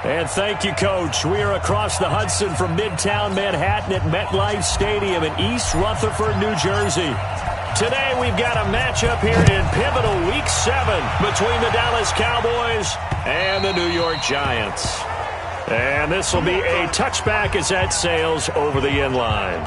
And thank you, Coach. We are across the Hudson from Midtown Manhattan at MetLife Stadium in East Rutherford, New Jersey. Today we've got a matchup here in pivotal Week 7 between the Dallas Cowboys and the New York Giants. And this will be a touchback as that sails over the end line.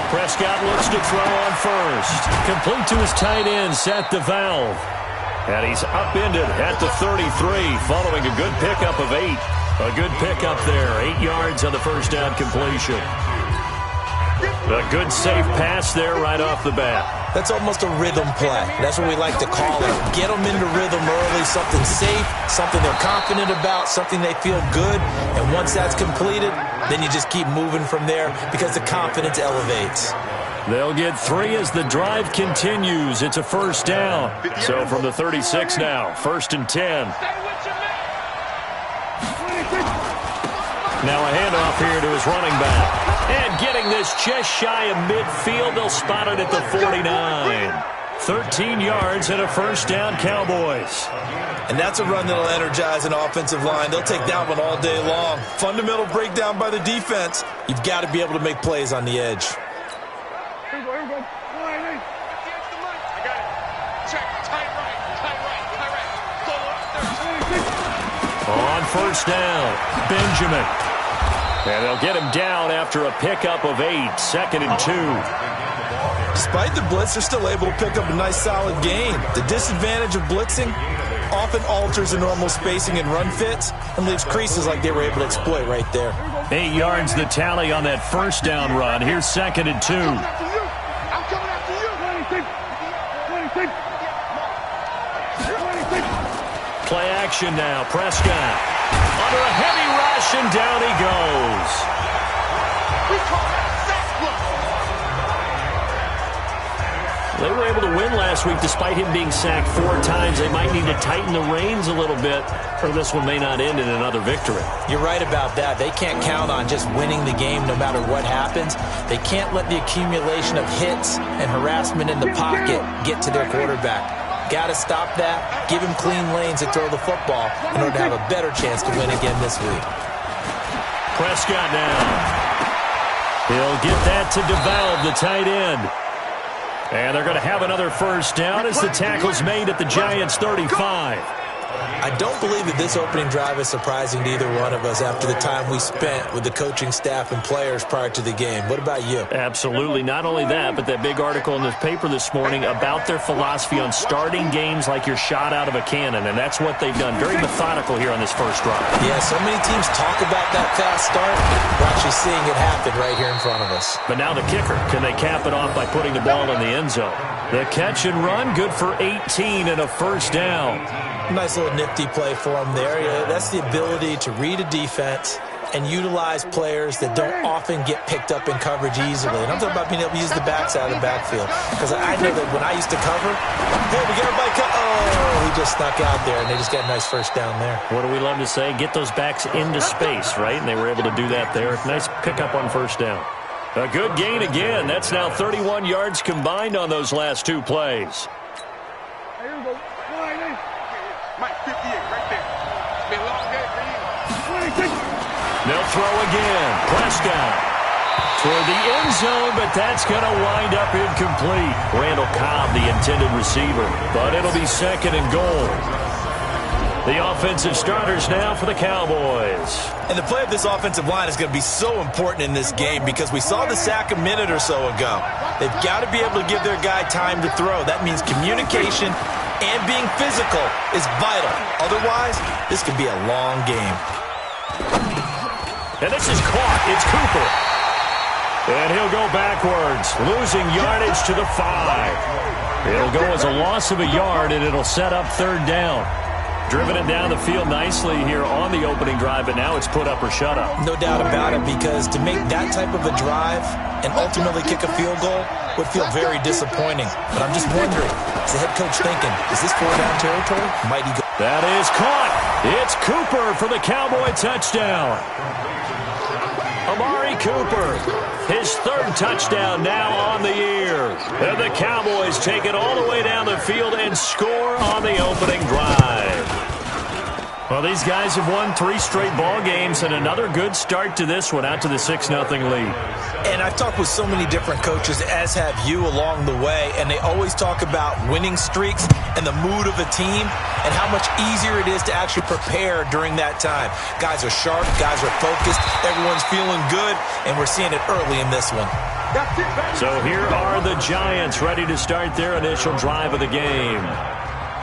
Prescott looks to throw on first. Complete to his tight end, Seth DeValve. And he's upended at the 33 following a good pickup of 8. A good pickup there. 8 yards on the first down completion. A good safe pass there right off the bat. That's almost a rhythm play. That's what we like to call it. Get them into rhythm early, something safe, something they're confident about, something they feel good. And once that's completed, then you just keep moving from there because the confidence elevates. They'll get 3 as the drive continues. It's a first down. So from the 36 now, 1st and 10. Now a handoff here to his running back. And getting this just shy of midfield, they'll spot it at the 49. 13 yards and a first down, Cowboys. And that's a run that'll energize an offensive line. They'll take that one all day long. Fundamental breakdown by the defense. You've got to be able to make plays on the edge. On first down, Benjamin. And they'll get him down after a pickup of 8, 2nd and 2. Despite the blitz, they're still able to pick up a nice solid gain. The disadvantage of blitzing often alters the normal spacing and run fits and leaves creases like they were able to exploit right there. 8 yards the tally on that first down run. Here's 2nd and 2. Play action now. Prescott under a heavy rush, and down he goes. They were able to win last week despite him being sacked 4 times. They might need to tighten the reins a little bit, or this one may not end in another victory. You're right about that. They can't count on just winning the game no matter what happens. They can't let the accumulation of hits and harassment in the pocket get to their quarterback. Got to stop that, give him clean lanes to throw the football in order to have a better chance to win again this week. Prescott now. He'll get that to DeValve, the tight end. And they're going to have another first down as the tackle's made at the Giants' 35. I don't believe that this opening drive is surprising to either one of us after the time we spent with the coaching staff and players prior to the game. What about you? Absolutely. Not only that, but that big article in the paper this morning about their philosophy on starting games like you're shot out of a cannon, and that's what they've done. Very methodical here on this first drive. Yeah, so many teams talk about that fast start. We're actually seeing it happen right here in front of us. But now the kicker. Can they cap it off by putting the ball in the end zone? The catch and run, good for 18 and a first down. Nice little nifty play for him there. Yeah, that's the ability to read a defense and utilize players that don't often get picked up in coverage easily. And I'm talking about being able to use the backside of the backfield. Because I know that when I used to cover, hey, we got everybody he just snuck out there, and they just got a nice first down there. What do we love to say? Get those backs into space, right? And they were able to do that there. Nice pickup on first down. A good gain again. That's now 31 yards combined on those last 2 plays. They'll throw again. Prescott toward the end zone, but that's going to wind up incomplete. Randall Cobb, the intended receiver, but it'll be 2nd and goal. The offensive starters now for the Cowboys. And the play of this offensive line is going to be so important in this game because we saw the sack a minute or so ago. They've got to be able to give their guy time to throw. That means communication and being physical is vital. Otherwise, this could be a long game. And this is caught. It's Cooper. And he'll go backwards, losing yardage to the 5. It'll go as a loss of a yard, and it'll set up 3rd down. Driven it down the field nicely here on the opening drive, but now it's put up or shut up. No doubt about it, because to make that type of a drive and ultimately kick a field goal would feel very disappointing. But I'm just wondering, is the head coach thinking, is this 4-down territory? Might he go? That is caught. It's Cooper for the Cowboy touchdown. Amari Cooper, his third touchdown now on the year. And the Cowboys take it all the way down the field and score on the opening drive. Well, these guys have won 3 straight ball games and another good start to this one, out to the 6-0 lead. And I've talked with so many different coaches, as have you along the way, and they always talk about winning streaks and the mood of a team and how much easier it is to actually prepare during that time. Guys are sharp, guys are focused, everyone's feeling good, and we're seeing it early in this one. So here are the Giants ready to start their initial drive of the game.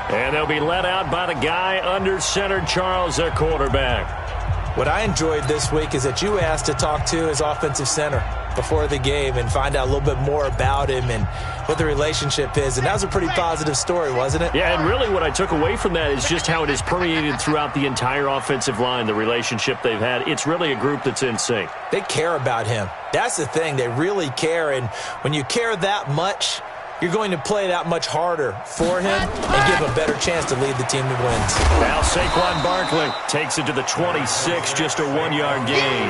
And they'll be led out by the guy under center, Charles, their quarterback. What I enjoyed this week is that you asked to talk to his offensive center before the game and find out a little bit more about him and what the relationship is. And that was a pretty positive story, wasn't it? Yeah, and really what I took away from that is just how it is permeated throughout the entire offensive line, the relationship they've had. It's really a group that's in sync. They care about him. That's the thing. They really care. And when you care that much, you're going to play that much harder for him and give him a better chance to lead the team to wins. Now Saquon Barkley takes it to the 26, just a 1-yard gain.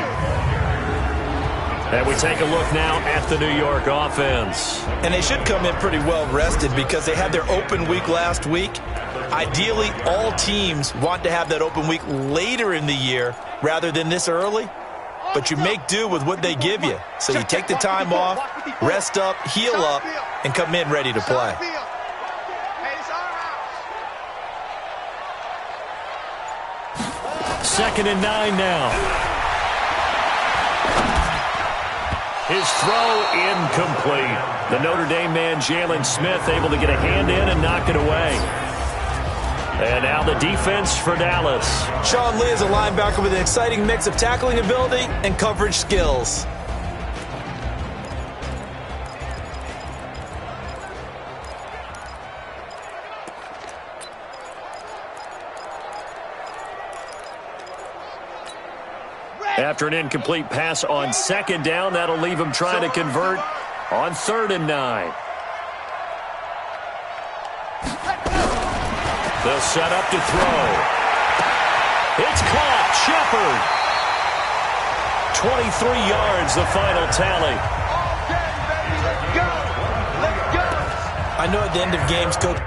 And we take a look now at the New York offense. And they should come in pretty well rested because they had their open week last week. Ideally, all teams want to have that open week later in the year rather than this early. But you make do with what they give you. So you take the time off, rest up, heal up, and come in ready to play. Second and 9 now. His throw incomplete. The Notre Dame man, Jalen Smith, able to get a hand in and knock it away. And now the defense for Dallas. Sean Lee is a linebacker with an exciting mix of tackling ability and coverage skills. After an incomplete pass on second down, that'll leave him trying to convert on 3rd and 9. They'll set up to throw. It's caught. Shepard. 23 yards, the final tally. I know at the end of games, Coach,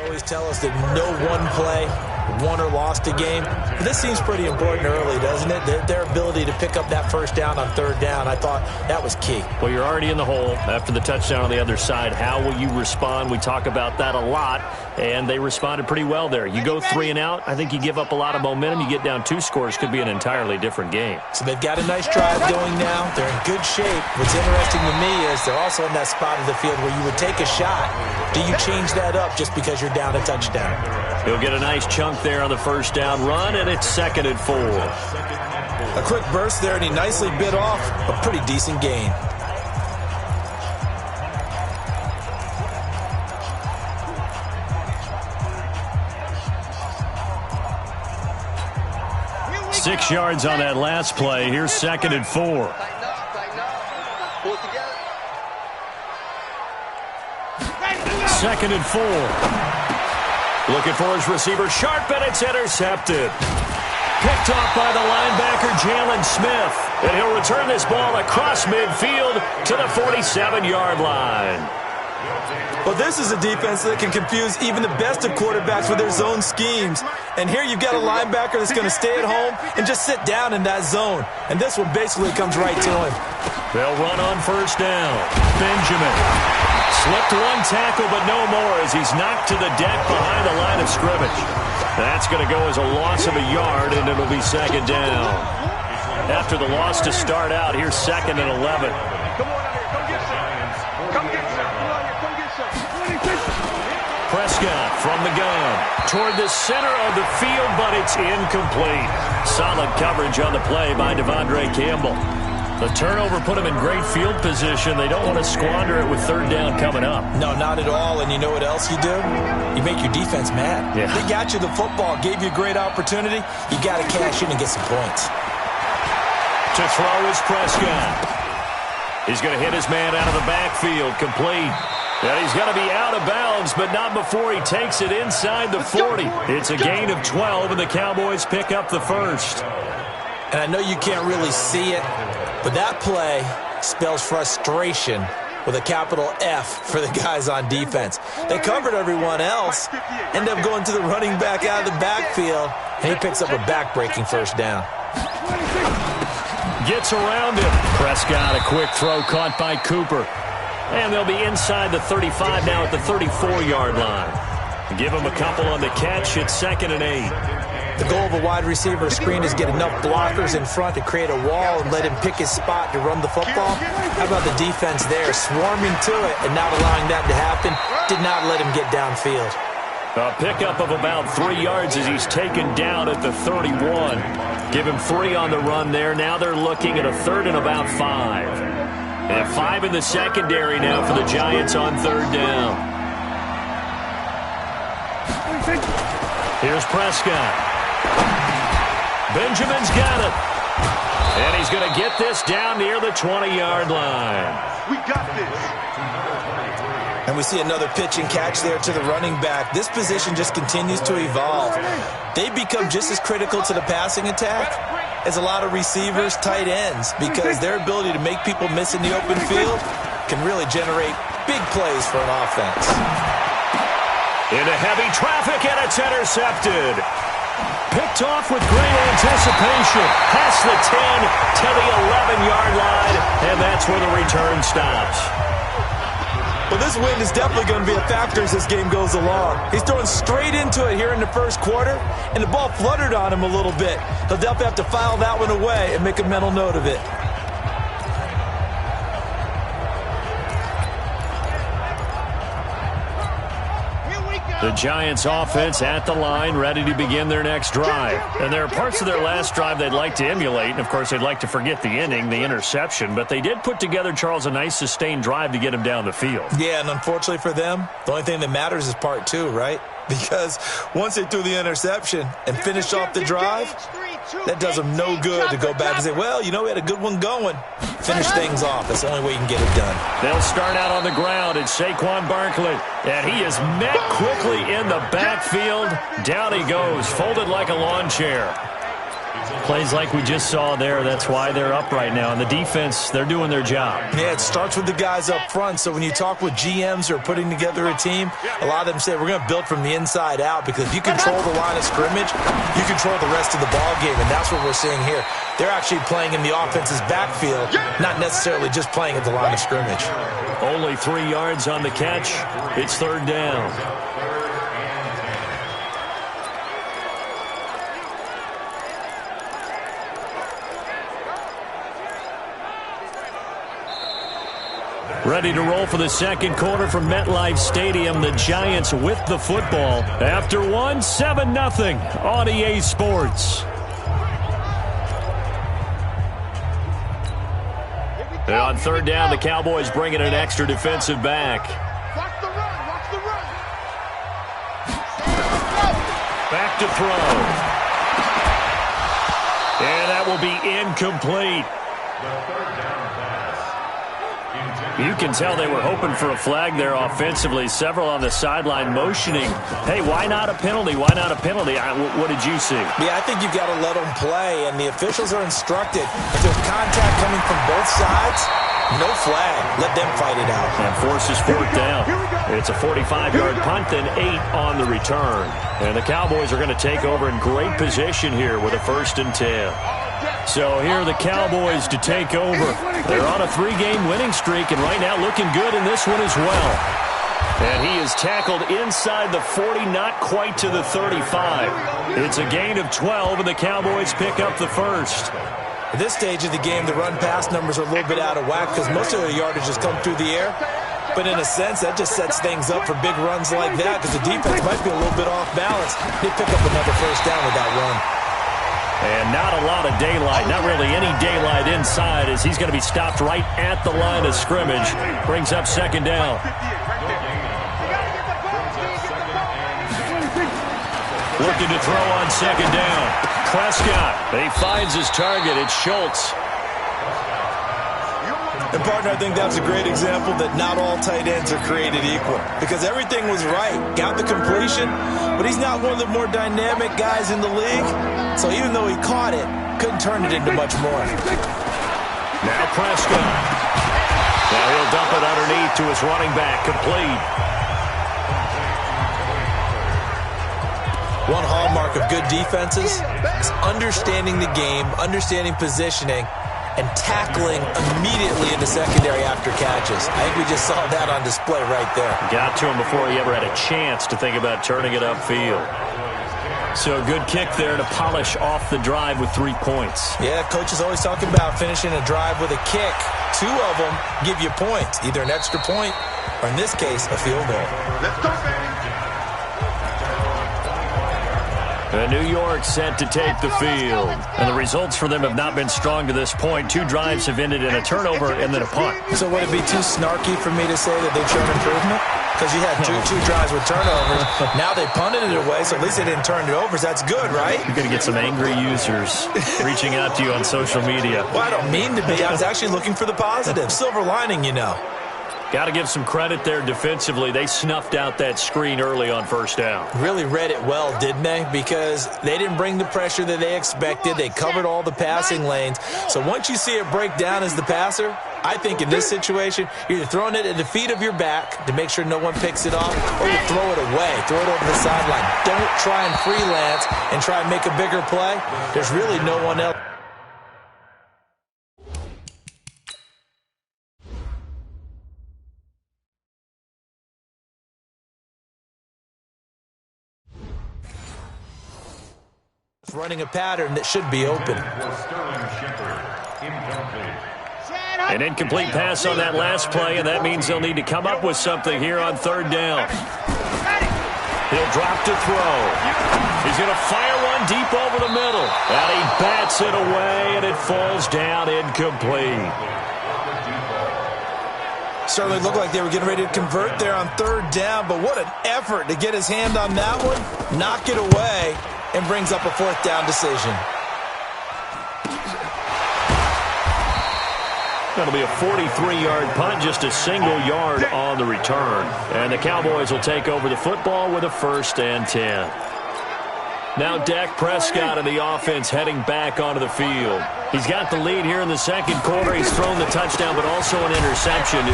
always tell us that no one play won or lost a game. But this seems pretty important early, doesn't it? Their ability to pick up that first down on 3rd down, I thought that was key. Well, you're already in the hole after the touchdown on the other side. How will you respond? We talk about that a lot, and they responded pretty well there. You go 3 and out, I think you give up a lot of momentum. You get down 2 scores, could be an entirely different game. So they've got a nice drive going now. They're in good shape. What's interesting to me is they're also in that spot of the field where you would take a shot. Do you change that up just because you're down a touchdown? He'll get a nice chunk there on the first down run, and it's 2nd and 4. A quick burst there, and he nicely bit off a pretty decent gain. Six yards on that last play. Here's 2nd and 4. Second and 4. Looking for his receiver, sharp, and it's intercepted. Picked off by the linebacker, Jalen Smith. And he'll return this ball across midfield to the 47-yard line. Well, this is a defense that can confuse even the best of quarterbacks with their zone schemes. And here you've got a linebacker that's going to stay at home and just sit down in that zone. And this one basically comes right to him. They'll run on first down. Benjamin slipped one tackle, but no more as he's knocked to the deck behind the line of scrimmage. That's going to go as a loss of a yard, and it'll be 2nd down. After the loss to start out, here's 2nd and 11. Prescott from the gun toward the center of the field, but it's incomplete. Solid coverage on the play by Devondre Campbell. The turnover put them in great field position. They don't want to squander it with third down coming up. No, not at all. And you know what else you do? You make your defense mad. Yeah. They got you the football, gave you a great opportunity. You got to cash in and get some points. To throw is Prescott. He's going to hit his man out of the backfield, complete. And he's going to be out of bounds, but not before he takes it inside the 40. It's a gain of 12, and the Cowboys pick up the first. And I know you can't really see it, but that play spells frustration with a capital F for the guys on defense. They covered everyone else, end up going to the running back out of the backfield, and he picks up a back-breaking first down. Gets around him. Prescott, a quick throw caught by Cooper. And they'll be inside the 35 now at the 34-yard line. Give him a couple on the catch. It's 2nd and 8. The goal of a wide receiver screen is get enough blockers in front to create a wall and let him pick his spot to run the football. How about the defense there, swarming to it and not allowing that to happen? Did not let him get downfield. A pickup of about 3 yards as he's taken down at the 31. Give him 3 on the run there. Now they're looking at a 3rd and about 5. And 5 in the secondary now for the Giants on 3rd down. Here's Prescott. Benjamin's got it. And he's going to get this down near the 20-yard line. We got this. And we see another pitch and catch there to the running back. This position just continues to evolve. They become just as critical to the passing attack as a lot of receivers, tight ends, because their ability to make people miss in the open field can really generate big plays for an offense. Into heavy traffic, and it's intercepted. Picked off with great anticipation. Past the 10 to the 11-yard line, and that's where the return stops. Well, this wind is definitely going to be a factor as this game goes along. He's throwing straight into it here in the first quarter, and the ball fluttered on him a little bit. He'll definitely have to file that one away and make a mental note of it. The Giants offense at the line, ready to begin their next drive. And there are parts of their last drive they'd like to emulate. And, of course, they'd like to forget the inning, the interception. But they did put together, Charles, a nice sustained drive to get him down the field. Yeah, and unfortunately for them, the only thing that matters is part 2, right? Because once they threw the interception and finished off the drive, that does them no good to go back and say, well, you know, we had a good one going. Finish things off. That's the only way you can get it done. They'll start out on the ground. It's Saquon Barkley. And he is met quickly in the backfield. Down he goes, folded like a lawn chair. Plays like we just saw there. That's why they're up right now. And the defense, they're doing their job. Yeah, it starts with the guys up front. So when you talk with GMs who are putting together a team, a lot of them say we're going to build from the inside out, because if you control the line of scrimmage, you control the rest of the ball game, and that's what we're seeing here. They're actually playing in the offense's backfield, not necessarily just playing at the line of scrimmage. Only 3 yards on the catch. It's 3rd down. Ready to roll for the second quarter from MetLife Stadium. The Giants with the football. After 7-0 on EA Sports. And on 3rd down, the Cowboys bring in an extra defensive back. Watch the run. Watch the run. Back to throw. And that will be incomplete. You can tell they were hoping for a flag there offensively. Several on the sideline motioning, hey, why not a penalty? Why not a penalty? What did you see? Yeah, I think you've got to let them play, and the officials are instructed. If there's contact coming from both sides, no flag. Let them fight it out. And forces 4th down. It's a 45-yard punt and 8 on the return. And the Cowboys are going to take over in great position here with a 1st and 10. So here are the Cowboys to take over. They're on a 3-game winning streak, and right now looking good in this one as well. And he is tackled inside the 40, not quite to the 35. It's a gain of 12, and the Cowboys pick up the first. At this stage of the game, the run-pass numbers are a little bit out of whack because most of their yardage has come through the air. But in a sense, that just sets things up for big runs like that because the defense might be a little bit off balance. They pick up another first down with that run. And not a lot of daylight, not really any daylight inside, as he's going to be stopped right at the line of scrimmage. Brings up second down. Looking to throw on second down. Prescott, he finds his target. It's Schultz. And, partner, I think that's a great example that not all tight ends are created equal, because everything was right. Got the completion, but he's not one of the more dynamic guys in the league. So even though he caught it, couldn't turn it into much more. Now Prescott. Now he'll dump it underneath to his running back. Complete. One hallmark of good defenses is understanding the game, understanding positioning, and tackling immediately in the secondary after catches. I think we just saw that on display right there. Got to him before he ever had a chance to think about turning it upfield. So a good kick there to polish off the drive with 3 points. Yeah, coach is always talking about finishing a drive with a kick. 2 of them give you points, either an extra point or, in this case, a field goal. Let's go, baby. New York set to take the field. And the results for them have not been strong to this point. 2 drives have ended in a turnover and then a punt. So would it be too snarky for me to say that they've shown improvement? Because you had two drives with turnovers. Now they punted it away, so at least they didn't turn it over. So that's good, right? You're going to get some angry users reaching out to you on social media. Well, I don't mean to be. I was actually looking for the positive. Silver lining, you know. Got to give some credit there defensively. They snuffed out that screen early on first down. Really read it well, didn't they? Because they didn't bring the pressure that they expected. They covered all the passing lanes. So once you see it break down as the passer, I think in this situation, you're either throwing it at the feet of your back to make sure no one picks it off, or you throw it away, throw it over the sideline. Don't try and freelance and try and make a bigger play. There's really no one else. Running a pattern that should be open. An incomplete pass on that last play, and that means they'll need to come up with something here on third down. He'll drop to throw. He's going to fire one deep over the middle. And he bats it away, and it falls down incomplete. Certainly looked like they were getting ready to convert there on third down, but what an effort to get his hand on that one, knock it away, and brings up a fourth down decision. That'll be a 43-yard punt, just a single yard on the return. And the Cowboys will take over the football with a 1st and 10. Now Dak Prescott and the offense heading back onto the field. He's got the lead here in the second quarter. He's thrown the touchdown, but also an interception.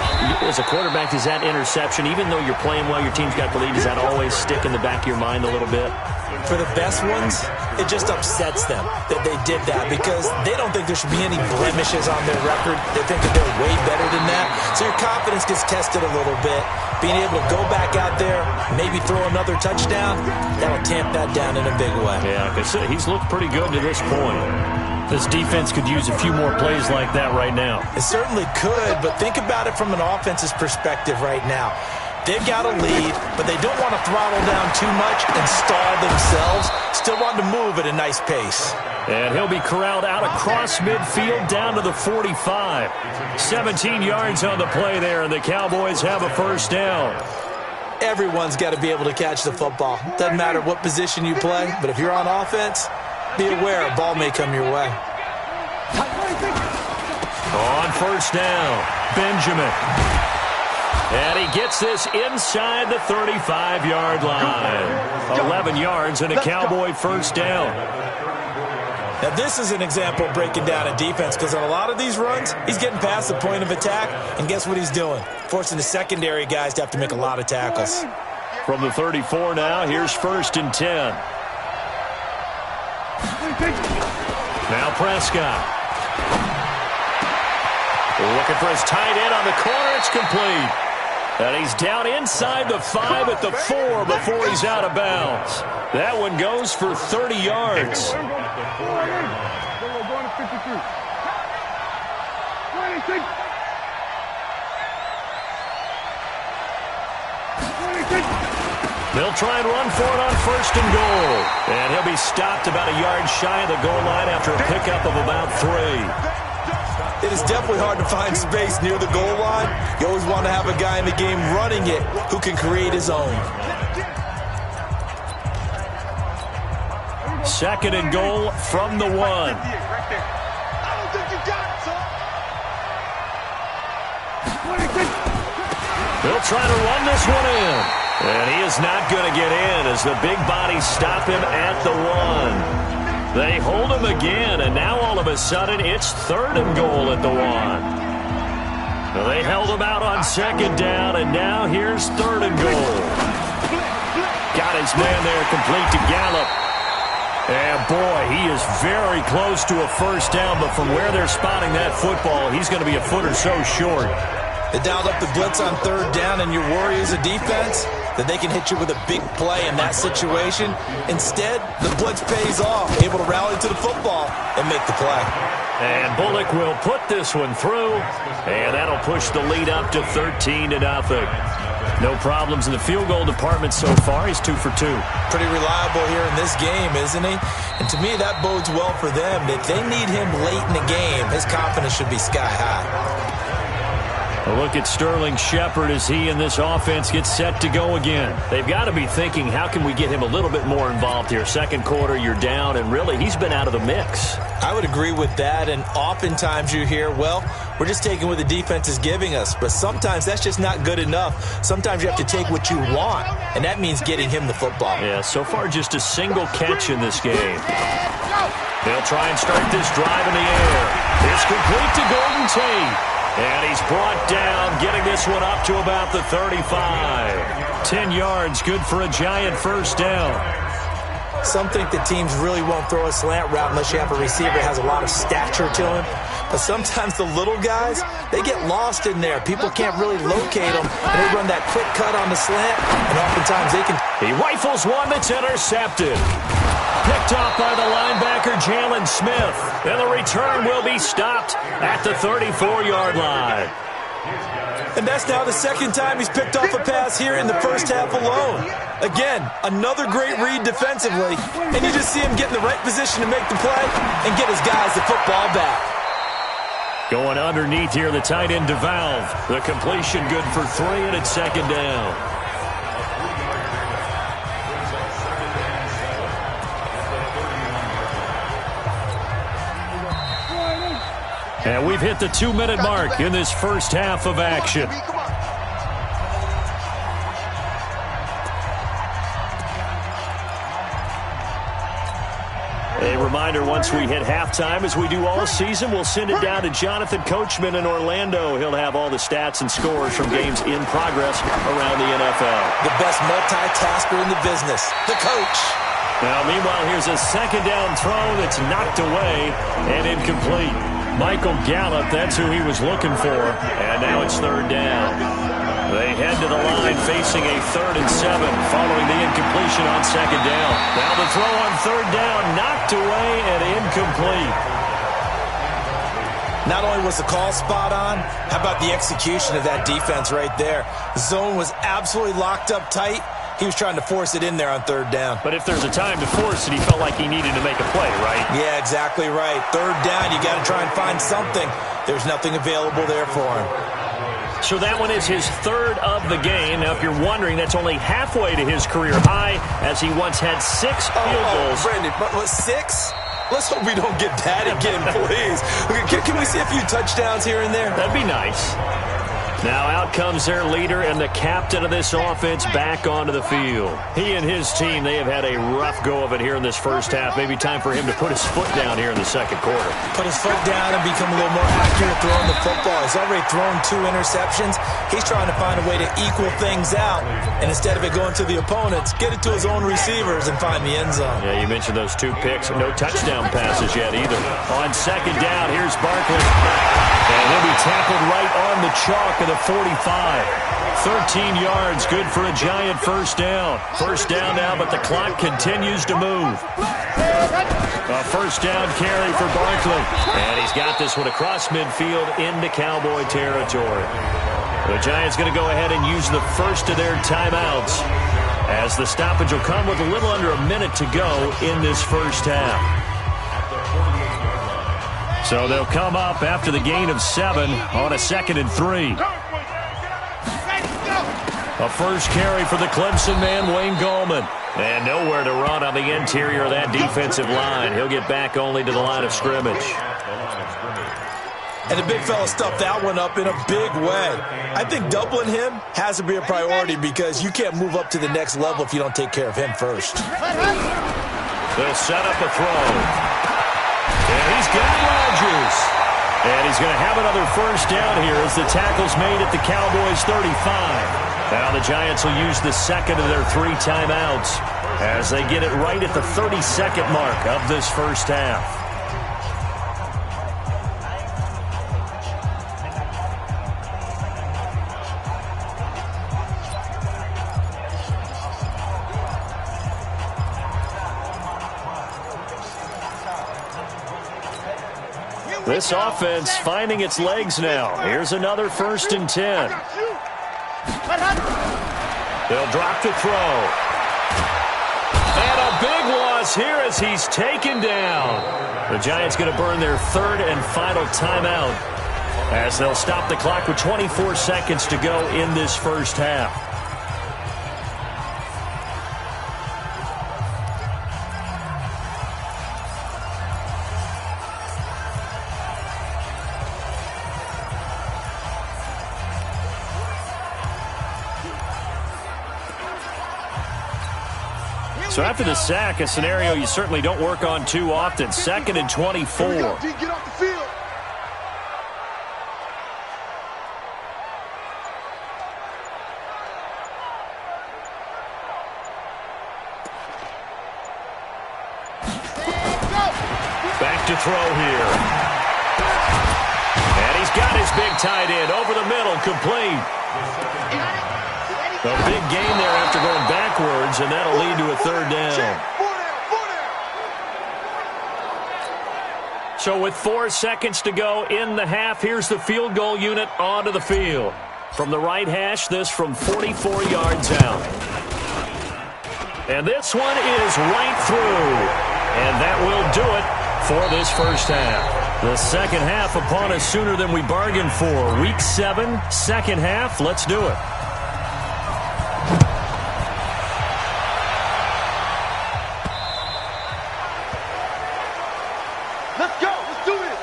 As a quarterback, is that interception, even though you're playing well, your team's got the lead, does that always stick in the back of your mind a little bit? For the best ones, it just upsets them that they did that because they don't think there should be any blemishes on their record. They think that they're way better than that. So your confidence gets tested a little bit. Being able to go back out there, maybe throw another touchdown, that'll tamp that down in a big way. Yeah, because he's looked pretty good to this point. This defense could use a few more plays like that right now. It certainly could, but think about it from an offense's perspective right now. They've got a lead, but they don't want to throttle down too much and stall themselves. Still want to move at a nice pace. And he'll be corralled out across midfield down to the 45. 17 yards on the play there, and the Cowboys have a 1st down. Everyone's got to be able to catch the football. Doesn't matter what position you play, but if you're on offense, be aware a ball may come your way. On 1st down, Benjamin. And he gets this inside the 35-yard line. 11 yards and a Cowboy 1st down. Now, this is an example of breaking down a defense because on a lot of these runs, he's getting past the point of attack, and guess what he's doing? Forcing the secondary guys to have to make a lot of tackles. From the 34 now, here's 1st and 10. Now Prescott. Looking for his tight end on the corner. It's complete. And he's down inside the 5 at the 4 before he's out of bounds. That one goes for 30 yards. They'll try and run for it on 1st and goal. And he'll be stopped about a yard shy of the goal line after a pickup of about 3. It is definitely hard to find space near the goal line. You always want to have a guy in the game running it who can create his own. 2nd and goal from the 1. He'll try to run this one in. And he is not going to get in as the big bodies stop him at the 1. They hold him again, and now all of a sudden it's 3rd and goal at the 1. Well, they held him out on 2nd down, and now here's 3rd and goal. Got his man there, complete to Gallup. And boy, he is very close to a 1st down, but from where they're spotting that football, he's going to be a foot or so short. They dialed up the blitz on 3rd down, and your worry as a defense that they can hit you with a big play in that situation. Instead, the blitz pays off, able to rally to the football and make the play. And Bullock will put this one through, and that'll push the lead up to 13-0. No problems in the field goal department so far. He's 2 for 2. Pretty reliable here in this game, isn't he? And to me, that bodes well for them. If they need him late in the game, his confidence should be sky high. A look at Sterling Shepard as he and this offense get set to go again. They've got to be thinking, how can we get him a little bit more involved here? 2nd quarter, you're down, and really, he's been out of the mix. I would agree with that, and oftentimes you hear, well, we're just taking what the defense is giving us, but sometimes that's just not good enough. Sometimes you have to take what you want, and that means getting him the football. Yeah, so far just a single catch in this game. They'll try and start this drive in the air. It's complete to Golden Tate. And he's brought down, getting this one up to about the 35. 10 yards, good for a giant 1st down. Some think that teams really won't throw a slant route unless you have a receiver that has a lot of stature to him. But sometimes the little guys, they get lost in there. People can't really locate them, and they run that quick cut on the slant, and oftentimes they can... He rifles one that's intercepted. Picked off by the linebacker, Jalen Smith. And the return will be stopped at the 34-yard line. And that's now the 2nd time he's picked off a pass here in the 1st half alone. Again, another great read defensively, and you just see him get in the right position to make the play and get his guys the football back. Going underneath here, the tight end DeValve. The completion good for 3, and it's 2nd down. And we've hit the 2-minute mark in this 1st half of action. A reminder, once we hit halftime, as we do all season, we'll send it down to Jonathan Coachman in Orlando. He'll have all the stats and scores from games in progress around the NFL. The best multitasker in the business, the coach. Now, meanwhile, here's a 2nd down throw that's knocked away and incomplete. Michael Gallup, that's who he was looking for. And now it's 3rd down. They head to the line facing a 3rd and 7 following the incompletion on 2nd down. Now the throw on 3rd down, knocked away and incomplete. Not only was the call spot on, how about the execution of that defense right there? The zone was absolutely locked up tight. He was trying to force it in there on 3rd down. But if there's a time to force it, he felt like he needed to make a play, right? Yeah, exactly right. 3rd down, you got to try and find something. There's nothing available there for him. So that one is his 3rd of the game. Now, if you're wondering, that's only halfway to his career high, as he once had 6 field goals. Brandon, what, 6? Let's hope we don't get that again, please. Can we see a few touchdowns here and there? That'd be nice. Now out comes their leader and the captain of this offense back onto the field. He and his team, they have had a rough go of it here in this 1st half. Maybe time for him to put his foot down here in the 2nd quarter. Put his foot down and become a little more accurate throwing the football. He's already thrown 2 interceptions. He's trying to find a way to equal things out. And instead of it going to the opponents, get it to his own receivers and find the end zone. Yeah, you mentioned those 2 picks. No touchdown passes yet either. On 2nd down, here's Barkley. And he'll be tackled right on the chalk of the 45. 13 yards, good for a giant 1st down. 1st down now, but the clock continues to move. A 1st down carry for Barkley. And he's got this one across midfield into Cowboy territory. The Giants going to go ahead and use the first of their timeouts. as the stoppage will come with a little under a minute to go in this first half. So they'll come up after the gain of 7 on a 2nd and 3. A first carry for the Clemson man, Wayne Gallman. And nowhere to run on the interior of that defensive line. He'll get back only to the line of scrimmage. And the big fella stuffed that one up in a big way. I think doubling him has to be a priority because you can't move up to the next level if you don't take care of him first. They'll set up a throw. And he's got Rodgers. And he's going to have another first down here as the tackle's made at the Cowboys' 35. Now the Giants will use the second of their 3 timeouts as they get it right at the 30-second mark of this first half. This offense finding its legs now. Here's another 1st and 10. They'll drop to throw. And a big loss here as he's taken down. The Giants going to burn their 3rd and final timeout as they'll stop the clock with 24 seconds to go in this first half. So after the sack, a scenario you certainly don't work on too often. 2nd and 24. Get off the field. Back to throw here. And he's got his big tight end over the middle, complete. A big gain there after going backwards, and that'll lead to a 3rd down. So with 4 seconds to go in the half, here's the field goal unit onto the field. From the right hash, this from 44 yards out. And this one is right through. And that will do it for this first half. The second half upon us sooner than we bargained for. Week 7, second half. Let's do it. Let's go. Let's do it.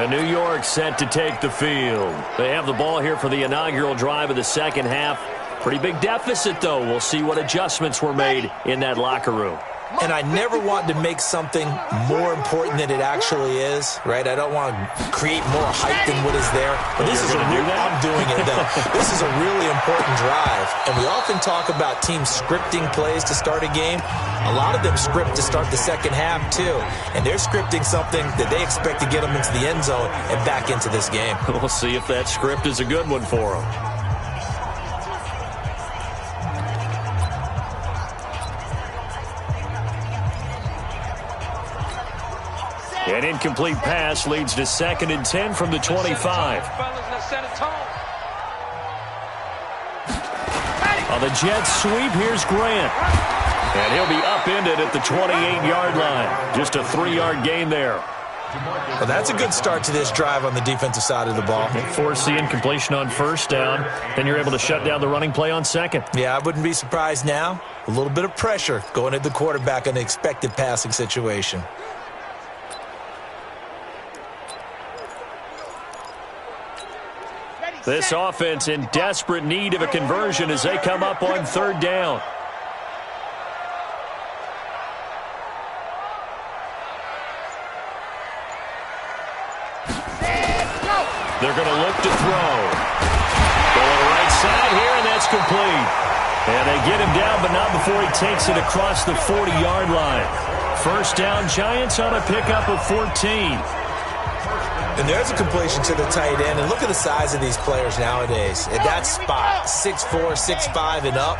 And New York set to take the field. They have the ball here for the inaugural drive of the second half. Pretty big deficit, though. We'll see what adjustments were made in that locker room. And I never want to make something more important than it actually is, right? I don't want to create more hype than what is there. But this is a real, I'm doing it, though. This is a really important drive. And we often talk about teams scripting plays to start a game. A lot of them script to start the second half, too. And they're scripting something that they expect to get them into the end zone and back into this game. We'll see if that script is a good one for them. An incomplete pass leads to 2nd and 10 from the 25. On the Jets sweep, here's Grant. And he'll be upended at the 28-yard line. Just a 3-yard gain there. Well, that's a good start to this drive on the defensive side of the ball. Force the incompletion on first down. Then you're able to shut down the running play on second. Yeah, I wouldn't be surprised now. A little bit of pressure going at the quarterback in an expected passing situation. This offense in desperate need of a conversion as they come up on 3rd down. They're going to look to throw. Going right side here, and that's complete. And they get him down, but not before he takes it across the 40-yard line. First down, Giants on a pickup of 14. And there's a completion to the tight end. And look at the size of these players nowadays. At that spot, 6'4", 6'5", and up.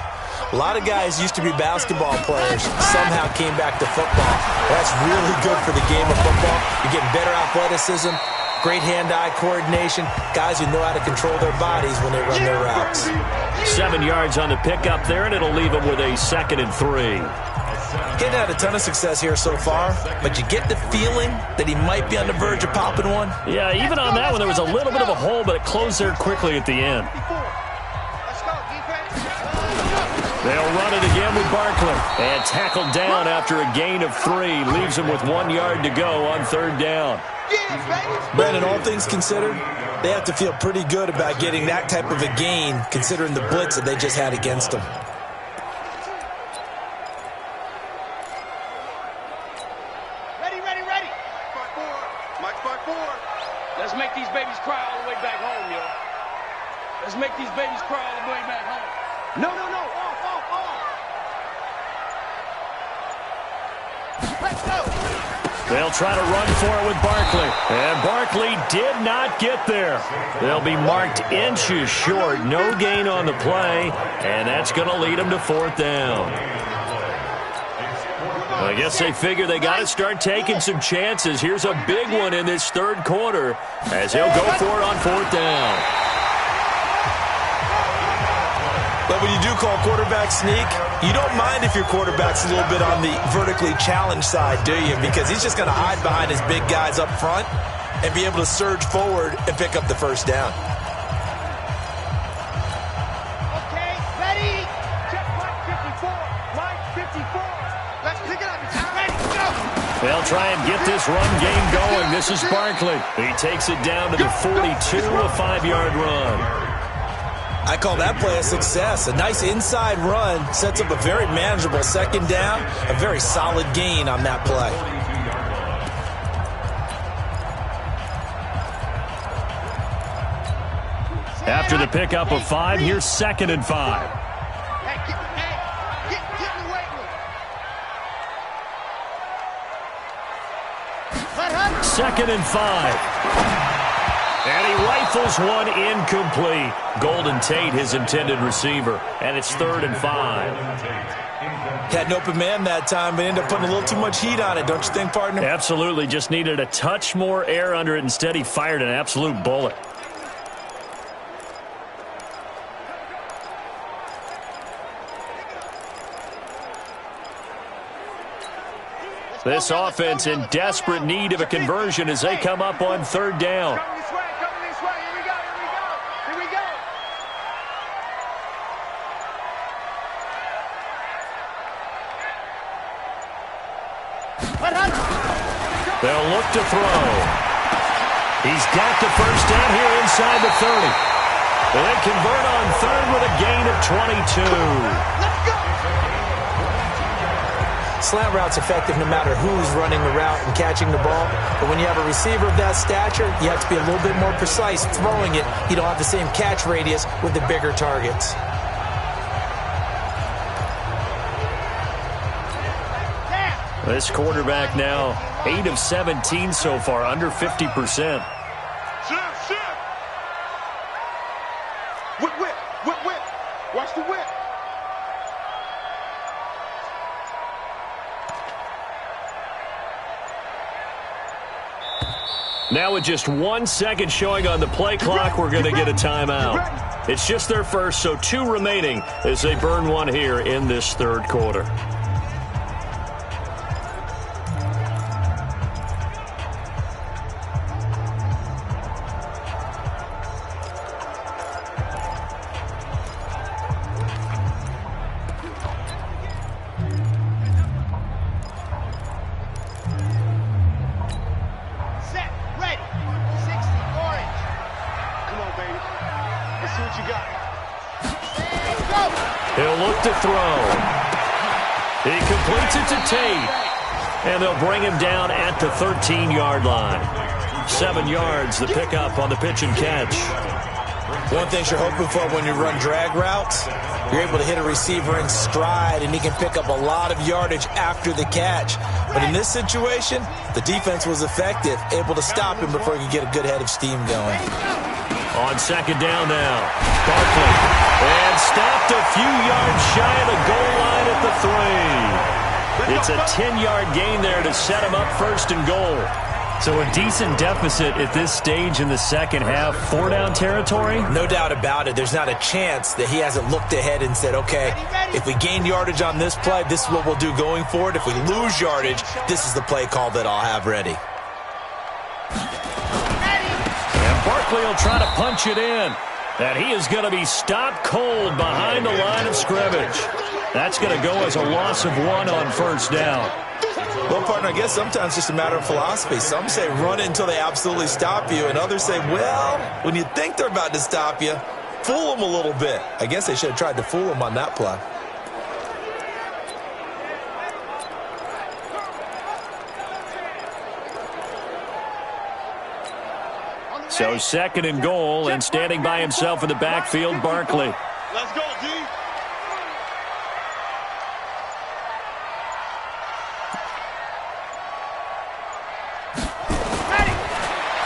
A lot of guys used to be basketball players, somehow came back to football. That's really good for the game of football. You're getting better athleticism, great hand-eye coordination, guys who know how to control their bodies when they run their routes. 7 yards on the pickup there, and it'll leave him with a 2nd and 3. Getting had a ton of success here so far, but you get the feeling that he might be on the verge of popping one. Yeah, even on that one, there was a little bit of a hole, but it closed there quickly at the end. They'll run it again with Barkley. And tackled down after a gain of 3. Leaves him with 1 yard to go on 3rd down. Brandon, all things considered, they have to feel pretty good about getting that type of a gain, considering the blitz that they just had against them. Ready. 5-4. Mike 5-4. Let's make these babies cry all the way back home, yo. Let's make these babies cry all the way back home. No. Let's go. They'll try to run for it with Barkley. And Barkley did not get there. They'll be marked inches short. No gain on the play. And that's going to lead them to 4th down. I guess they figure they got to start taking some chances. Here's a big one in this 3rd quarter as he'll go for it on 4th down. But when you do call quarterback sneak, you don't mind if your quarterback's a little bit on the vertically challenged side, do you? Because he's just going to hide behind his big guys up front and be able to surge forward and pick up the 1st down. Okay, ready. Check Mike 54. Mike 54. Let's pick it up. Ready, go. They'll try and get this run game going. This is Barkley. He takes it down to the 42, a 5-yard run. I call that play a success. A nice inside run sets up a very manageable 2nd down, a very solid gain on that play. After the pickup of 5, here's 2nd and 5. Get in the weight room. 2nd and 5. And he rifles one incomplete. Golden Tate, his intended receiver. And it's 3rd and 5. Had an open man that time, but ended up putting a little too much heat on it, don't you think, partner? Absolutely. Just needed a touch more air under it. Instead, he fired an absolute bullet. This offense in desperate need of a conversion as they come up on 3rd down. Coming this way. Here we go. They'll look to throw. He's got the 1st down here inside the 30. They convert on 3rd with a gain of 22. Let's go. Slant route's effective no matter who's running the route and catching the ball. But when you have a receiver of that stature, you have to be a little bit more precise throwing it. You don't have the same catch radius with the bigger targets. This quarterback now 8 of 17 so far, under 50%. Shift. Whip. Watch the whip. Now with just 1 second showing on the play clock, we're going to get a timeout. It's just their first, so 2 remaining as they burn one here in this 3rd quarter. He'll look to throw. He completes it to Tate. And they'll bring him down at the 13-yard line. 7 yards, the pickup on the pitch and catch. One thing you're hoping for when you run drag routes, you're able to hit a receiver in stride, and he can pick up a lot of yardage after the catch. But in this situation, the defense was effective, able to stop him before he could get a good head of steam going. On 2nd down now, Barkley. And stopped a few yards shy of the goal line at the 3. It's a 10-yard gain there to set him up 1st and goal. So a decent deficit at this stage in the second half. 4-down territory? No doubt about it. There's not a chance that he hasn't looked ahead and said, okay, if we gain yardage on this play, this is what we'll do going forward. If we lose yardage, this is the play call that I'll have ready. And Barkley will try to punch it in. And he is going to be stopped cold behind the line of scrimmage. That's going to go as a loss of 1 on first down. Well, partner, I guess sometimes it's just a matter of philosophy. Some say run it until they absolutely stop you, and others say, well, when you think they're about to stop you, fool them a little bit. I guess they should have tried to fool them on that play. So 2nd and goal, and standing by himself in the backfield, Barkley. Let's go, D.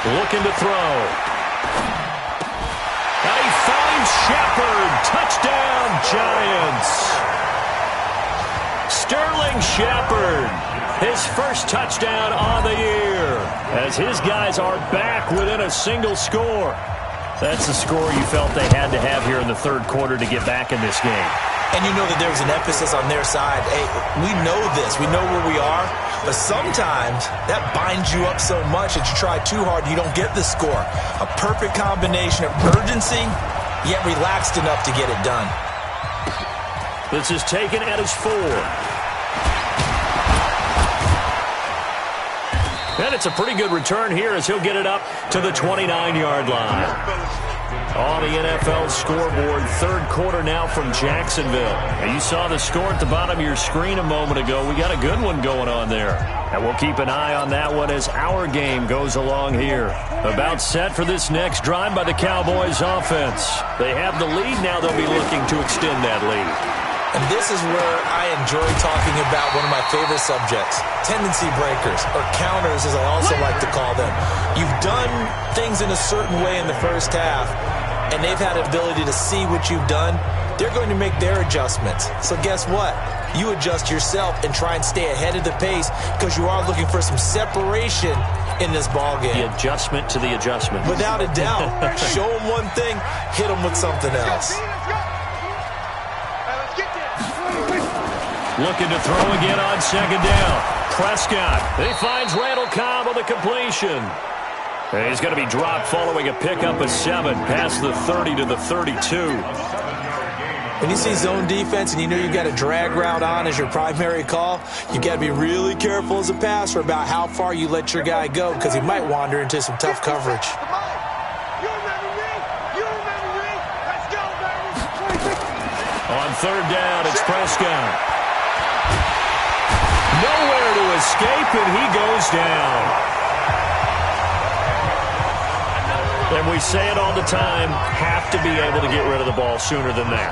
Looking to throw. And he finds Shepard. Touchdown, Giants. Sterling Shepard. His first touchdown on the year. As his guys are back within a single score. That's the score you felt they had to have here in the third quarter to get back in this game. And you know that there's an emphasis on their side. Hey, we know this. We know where we are. But sometimes that binds you up so much that you try too hard, you don't get the score. A perfect combination of urgency, yet relaxed enough to get it done. This is taken at his 4. And it's a pretty good return here as he'll get it up to the 29-yard line. On the NFL scoreboard, third quarter now from Jacksonville. And you saw the score at the bottom of your screen a moment ago. We got a good one going on there. And we'll keep an eye on that one as our game goes along here. About set for this next drive by the Cowboys offense. They have the lead. Now they'll be looking to extend that lead. And this is where I enjoy talking about one of my favorite subjects, tendency breakers, or counters as I also like to call them. You've done things in a certain way in the first half, and they've had an ability to see what you've done. They're going to make their adjustments. So guess what? You adjust yourself and try and stay ahead of the pace because you are looking for some separation in this ballgame. The adjustment to the adjustment. Without a doubt. Show them one thing, hit them with something else. Looking to throw again on 2nd down. Prescott. He finds Randall Cobb on the completion. And he's going to be dropped following a pickup of 7 past the 30 to the 32. When you see zone defense and you know you've got a drag route on as your primary call, you've got to be really careful as a passer about how far you let your guy go because he might wander into some tough coverage. On 3rd down, it's Prescott. Nowhere to escape, and he goes down. And we say it all the time, have to be able to get rid of the ball sooner than that.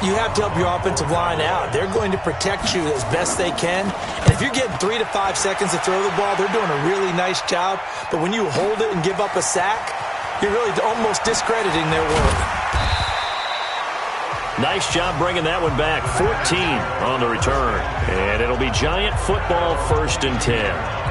You have to help your offensive line out. They're going to protect you as best they can. And if you're getting 3 to 5 seconds to throw the ball, they're doing a really nice job. But when you hold it and give up a sack, you're really almost discrediting their work. Nice job bringing that one back. 14 on the return. And it'll be Giant football 1st and 10.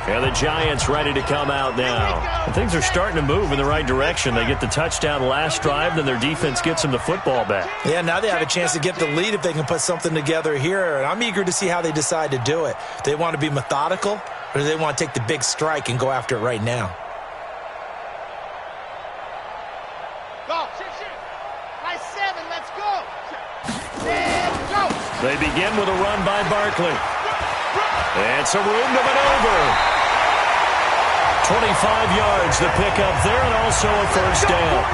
And the Giants ready to come out now. And things are starting to move in the right direction. They get the touchdown last drive, then their defense gets them the football back. Yeah, now they have a chance to get the lead if they can put something together here. And I'm eager to see how they decide to do it. Do they want to be methodical, or do they want to take the big strike and go after it right now? They begin with a run by Barkley. And some room to maneuver. 25 yards the pickup there, and also a first down.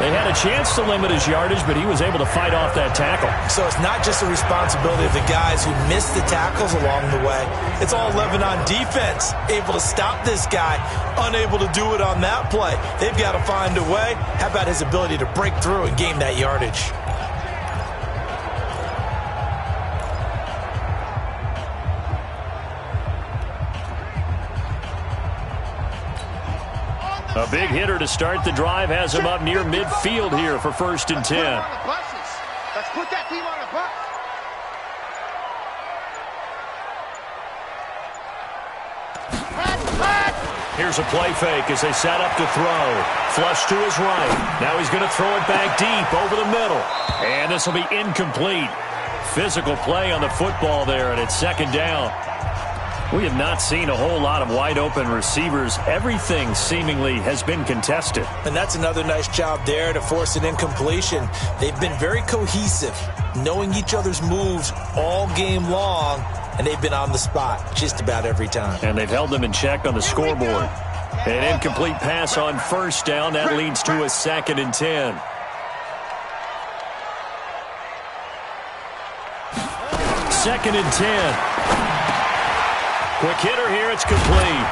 They had a chance to limit his yardage, but he was able to fight off that tackle. So it's not just the responsibility of the guys who missed the tackles along the way. It's all 11 on defense, able to stop this guy, unable to do it on that play. They've got to find a way. How about his ability to break through and gain that yardage? A big hitter to start the drive has him up near midfield here for 1st and 10. Let's put that team on the bus. Here's a play fake as they set up to throw. Flush to his right. Now he's going to throw it back deep over the middle. And this will be incomplete. Physical play on the football there, and it's second down. We have not seen a whole lot of wide-open receivers. Everything seemingly has been contested. And that's another nice job there to force an incompletion. They've been very cohesive, knowing each other's moves all game long, and they've been on the spot just about every time. And they've held them in check on the scoreboard. An incomplete pass on first down. That leads to a 2nd and 10. Second and 10. Quick hitter here. It's complete.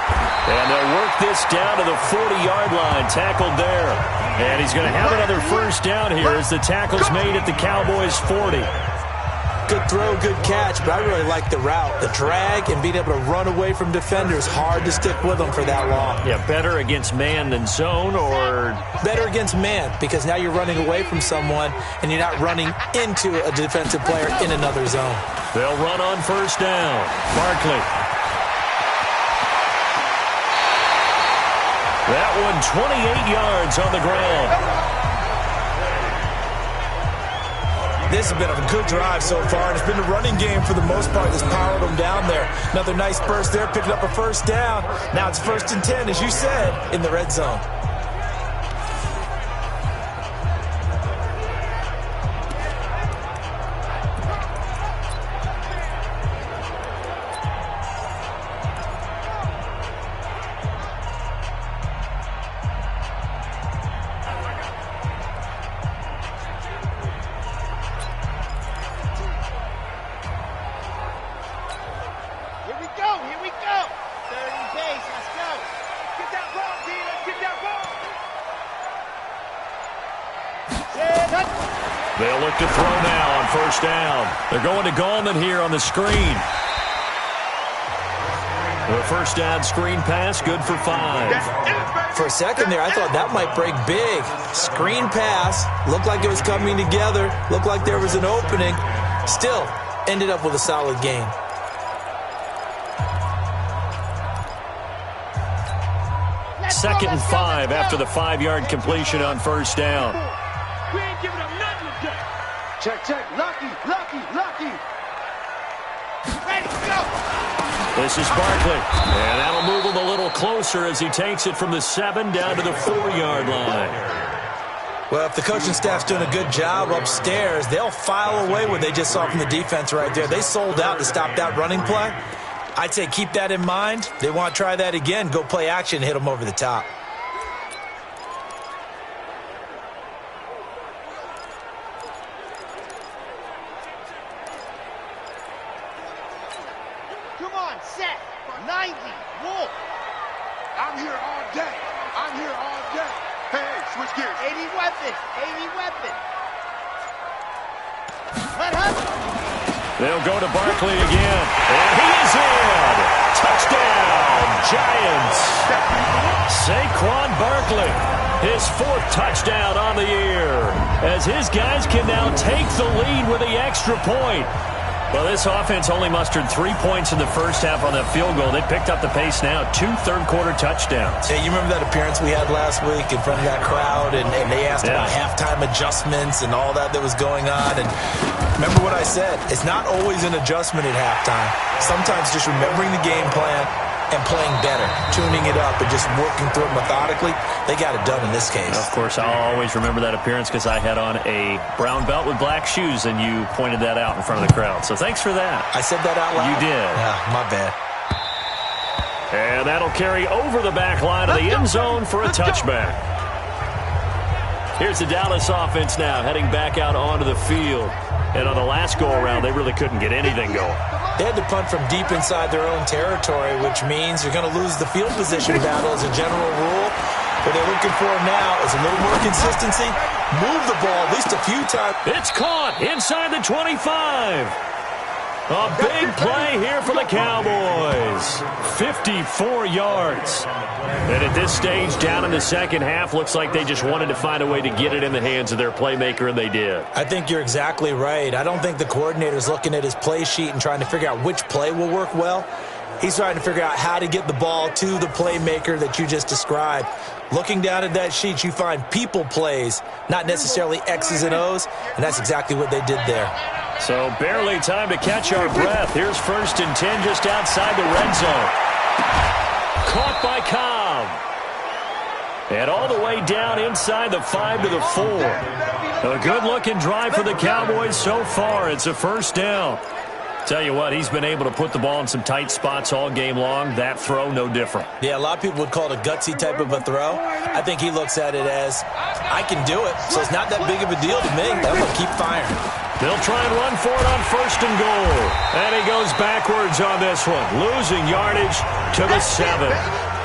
And they'll work this down to the 40-yard line. Tackled there. And he's going to have another first down here as the tackle's made at the Cowboys' 40. Good throw, good catch, but I really like the route. The drag and being able to run away from defenders, hard to stick with them for that long. Yeah, better against man than zone, or? Better against man, because now you're running away from someone and you're not running into a defensive player in another zone. They'll run on first down. Barkley. That one 28 yards on the ground. This has been a good drive so far, and it's been a running game for the most part that's powered them down there. Another nice burst there, picking up a first down. Now it's 1st and 10, as you said, in the red zone. They'll look to throw now on first down. They're going to Gallman here on the screen. The first down screen pass, good for 5. For a second there, I thought that might break big. Screen pass, looked like it was coming together, looked like there was an opening. Still, ended up with a solid gain. Second and 5 after the 5-yard completion on first down. We ain't giving up nothing today. Check, check. Lucky. Ready, go. This is Barkley. And that'll move him a little closer as he takes it from the 7 down to the 4-yard line. Well, if the coaching staff's doing a good job upstairs, they'll file away what they just saw from the defense right there. They sold out to stop that running play. I'd say keep that in mind. They want to try that again. Go play action, hit them over the top. Come on, set. 90. Wolf. I'm here all day. Hey, switch gears. 80 weapon. Let Hudson. They'll go to Barkley again. And he is in. Touchdown, Giants. Saquon Barkley, his 4th touchdown on the year, as his guys can now take the lead with the extra point. Well, this offense only mustered 3 points in the first half on that field goal. They picked up the pace now. 2 third-quarter touchdowns. Hey, you remember that appearance we had last week in front of that crowd, and they asked about halftime adjustments and all that was going on. And remember what I said. It's not always an adjustment at halftime. Sometimes just remembering the game plan and playing better, tuning it up and just working through it methodically. They got it done in this case. Of course, I'll always remember that appearance because I had on a brown belt with black shoes, and you pointed that out in front of the crowd. So thanks for that. I said that out loud? You did. Yeah, my bad. And that'll carry over the back line of the end zone for a touchback. Here's the Dallas offense now heading back out onto the field. And on the last go-around, they really couldn't get anything going. They had to punt from deep inside their own territory, which means you're going to lose the field position battle as a general rule. What they're looking for now is a little more consistency. Move the ball at least a few times. It's caught inside the 25. A big play here for the Cowboys. 54 yards. And at this stage, down in the second half, looks like they just wanted to find a way to get it in the hands of their playmaker, and they did. I think you're exactly right. I don't think the coordinator's looking at his play sheet and trying to figure out which play will work well. He's trying to figure out how to get the ball to the playmaker that you just described. Looking down at that sheet, you find people plays, not necessarily X's and O's, and that's exactly what they did there. So barely time to catch our breath. Here's 1st and 10 just outside the red zone. Caught by Cobb. And all the way down inside the 5 to the 4. A good-looking drive for the Cowboys so far. It's a 1st down. Tell you what, he's been able to put the ball in some tight spots all game long. That throw, no different. Yeah, a lot of people would call it a gutsy type of a throw. I think he looks at it as, I can do it, so it's not that big of a deal to me. I'm going to keep firing. They'll try and run for it on 1st and goal. And he goes backwards on this one, losing yardage to the 7.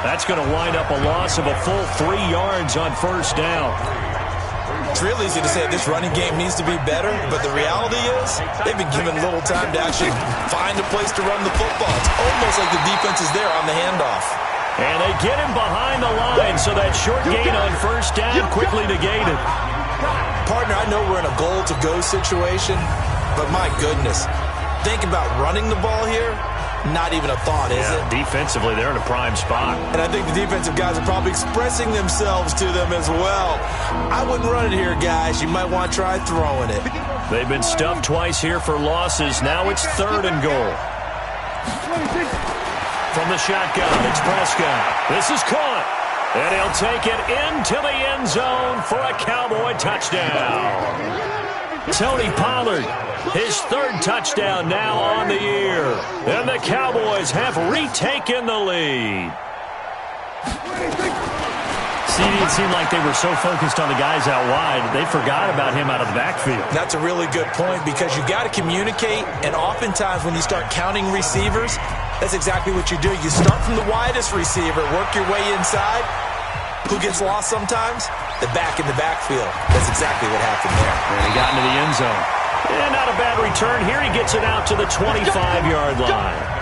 That's going to wind up a loss of a full 3 yards on 1st down. It's real easy to say this running game needs to be better, but the reality is they've been given little time to actually find a place to run the football. It's almost like the defense is there on the handoff. And they get him behind the line, so that short gain on 1st down quickly negated. Partner, I know we're in a goal-to-go situation, but my goodness, think about running the ball here. Not even a thought, is it? Defensively, they're in a prime spot. And I think the defensive guys are probably expressing themselves to them as well. I wouldn't run it here, guys. You might want to try throwing it. They've been stuffed twice here for losses. Now it's 3rd and goal. From the shotgun, it's Prescott. This is caught. And he'll take it into the end zone for a Cowboy touchdown. Tony Pollard, his 3rd touchdown now on the year. And the Cowboys have retaken the lead. See, it seemed like they were so focused on the guys out wide, they forgot about him out of the backfield. That's a really good point because you got to communicate, and oftentimes when you start counting receivers, that's exactly what you do. You start from the widest receiver, work your way inside. Who gets lost sometimes? The back in the backfield. That's exactly what happened there. And he got into the end zone. And not a bad return. Here he gets it out to the 25-yard line.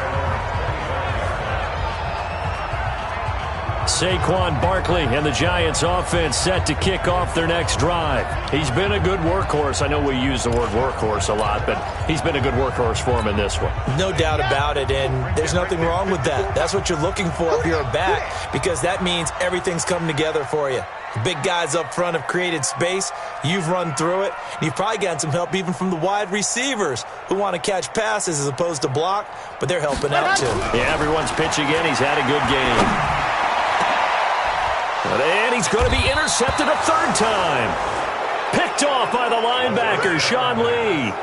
Saquon Barkley and the Giants offense set to kick off their next drive. He's been a good workhorse. I know we use the word workhorse a lot, but he's been a good workhorse for him in this one. No doubt about it, and there's nothing wrong with that. That's what you're looking for if you're a back, because that means everything's coming together for you. The big guys up front have created space. You've run through it. And you've probably gotten some help even from the wide receivers who want to catch passes as opposed to block, but they're helping out too. Yeah, everyone's pitching in. He's had a good game. And he's going to be intercepted a 3rd time. Picked off by the linebacker, Sean Lee.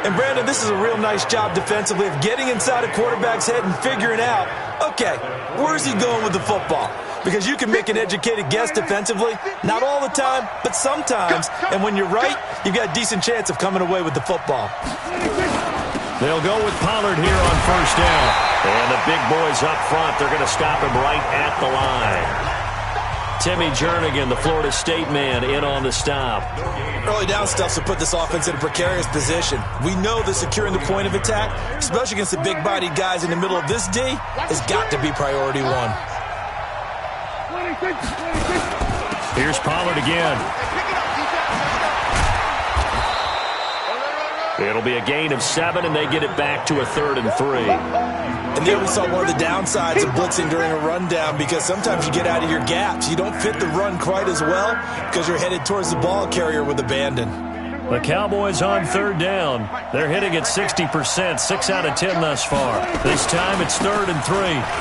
And, Brandon, this is a real nice job defensively of getting inside a quarterback's head and figuring out, okay, where's he going with the football? Because you can make an educated guess defensively. Not all the time, but sometimes. And when you're right, you've got a decent chance of coming away with the football. They'll go with Pollard here on 1st down. And the big boys up front, they're going to stop him right at the line. Timmy Jernigan, the Florida State man, in on the stop. Early down stuff to put this offense in a precarious position. We know that securing the point of attack, especially against the big-bodied guys in the middle of this D, has got to be priority 1. Here's Pollard again. It'll be a gain of 7, and they get it back to a 3rd and 3. And there we saw one of the downsides of blitzing during a rundown, because sometimes you get out of your gaps. You don't fit the run quite as well because you're headed towards the ball carrier with abandon. The Cowboys on 3rd down. They're hitting at 60%, 6 out of 10 thus far. This time it's 3rd and 3.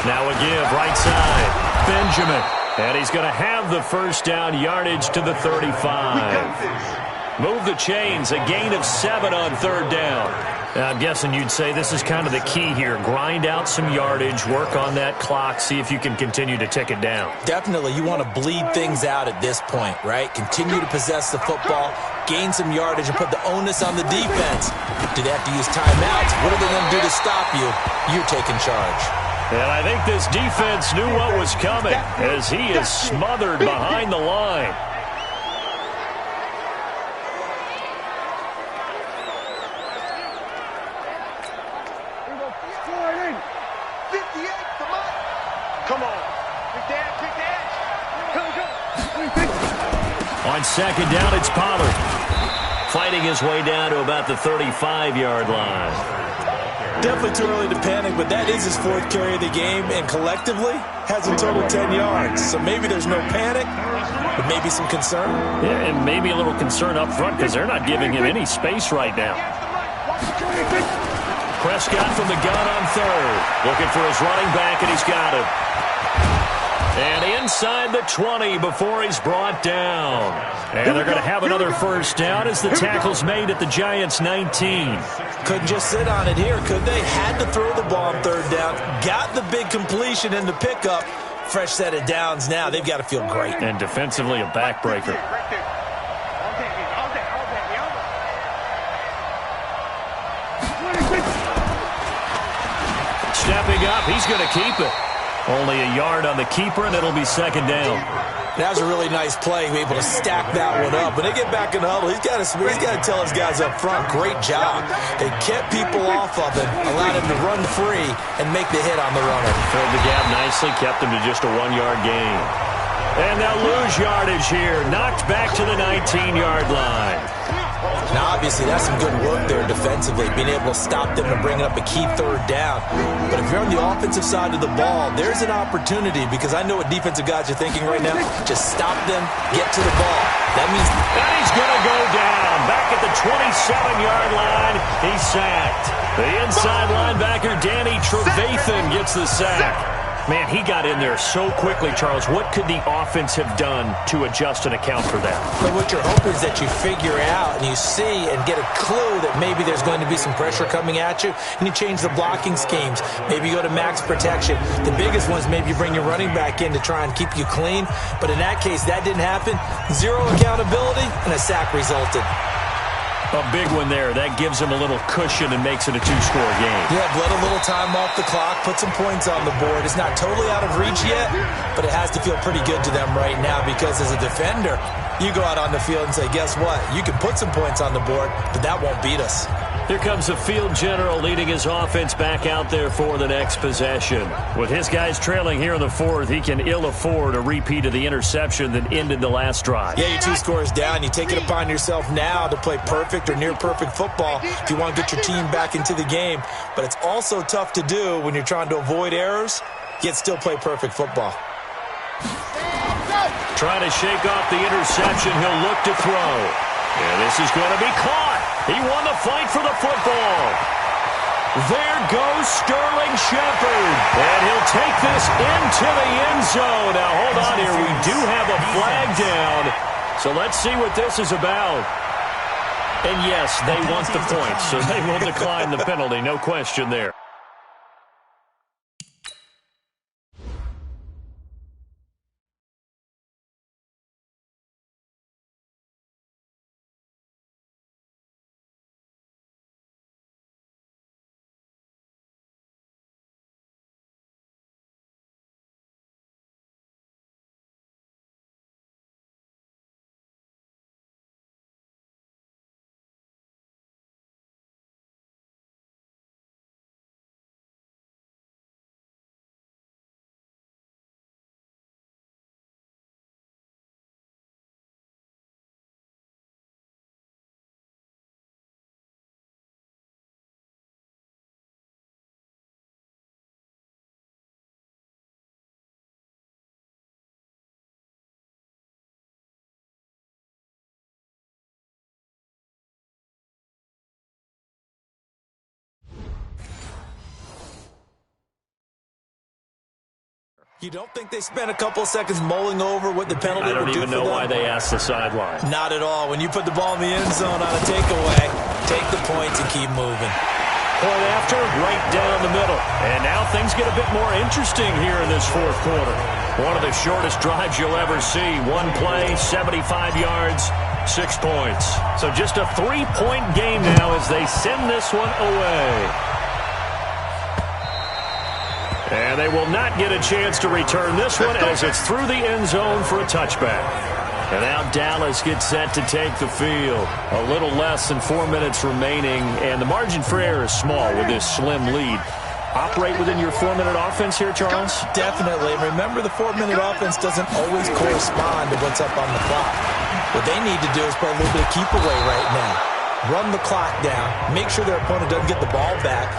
Now a give, right side. Benjamin. And he's going to have the 1st down, yardage to the 35. Move the chains, a gain of 7 on 3rd down. I'm guessing you'd say this is kind of the key here. Grind out some yardage, work on that clock, see if you can continue to tick it down. Definitely. You want to bleed things out at this point, right? Continue to possess the football, gain some yardage, and put the onus on the defense. Do they have to use timeouts? What are they going to do to stop you? You're taking charge. And I think this defense knew what was coming as he is smothered behind the line. Come on. Kick the edge, kick the edge. Go. On 2nd down, it's Pollard. Fighting his way down to about the 35-yard line. Definitely too early to panic, but that is his 4th carry of the game, and collectively has a total 10 yards. So maybe there's no panic, but maybe some concern. Yeah, and maybe a little concern up front because they're not giving him any space right now. Prescott from the gun on 3rd. Looking for his running back, and he's got him. And inside the 20 before he's brought down. And they're going to have another first down as the tackle's made at the Giants' 19. Couldn't just sit on it here, could they? Had to throw the ball on 3rd down. Got the big completion in the pickup. Fresh set of downs now. They've got to feel great. And defensively, a backbreaker. Stepping up, he's going to keep it. Only a yard on the keeper, and it'll be 2nd down. That was a really nice play, able to stack that one up. When they get back in the huddle, he's got to tell his guys up front, great job. They kept people off of him, allowed him to run free and make the hit on the runner. Filled the gap nicely, kept him to just a 1-yard gain. And they'll lose yardage here, knocked back to the 19-yard line. Now, obviously, that's some good work there defensively, being able to stop them and bring up a key 3rd down. But if you're on the offensive side of the ball, there's an opportunity, because I know what defensive guys are thinking right now. Just stop them, get to the ball. That means that he's going to go down. Back at the 27-yard line, he's sacked. The inside linebacker, Danny Trevathan, gets the sack. Man, he got in there so quickly, Charles. What could the offense have done to adjust and account for that? But what you're hoping is that you figure out and you see and get a clue that maybe there's going to be some pressure coming at you, and you change the blocking schemes. Maybe you go to max protection. The biggest one is maybe you bring your running back in to try and keep you clean. But in that case, that didn't happen. 0 accountability, and a sack resulted. A big one there. That gives him a little cushion and makes it a 2-score game. Yeah, let a little time off the clock, put some points on the board. It's not totally out of reach yet, but it has to feel pretty good to them right now, because as a defender, you go out on the field and say, guess what? You can put some points on the board, but that won't beat us. Here comes the field general leading his offense back out there for the next possession. With his guys trailing here in the 4th, he can ill afford a repeat of the interception that ended the last drive. Yeah, you're 2 scores down. You take it upon yourself now to play perfect or near perfect football if you want to get your team back into the game. But it's also tough to do when you're trying to avoid errors, yet still play perfect football. Trying to shake off the interception. He'll look to throw. And this is going to be caught. He won the fight for the football. There goes Sterling Shepard. And he'll take this into the end zone. Now, hold on here. We do have a flag down. So let's see what this is about. And yes, they want the points, so they will decline the penalty. No question there. You don't think they spent a couple of seconds mulling over what the penalty would do for them? I don't even know why they asked the sideline. Not at all. When you put the ball in the end zone on a takeaway, take the points and keep moving. Point after, right down the middle. And now things get a bit more interesting here in this 4th quarter. One of the shortest drives you'll ever see. One play, 75 yards, 6 points. So just a 3-point game now as they send this one away. And they will not get a chance to return this one as it's through the end zone for a touchback. And now Dallas gets set to take the field. A little less than 4 minutes remaining, and the margin for error is small with this slim lead. Operate within your 4-minute offense here, Charles? Definitely. Remember, the 4-minute offense doesn't always correspond to what's up on the clock. What they need to do is play a little bit of keep away right now. Run the clock down. Make sure their opponent doesn't get the ball back.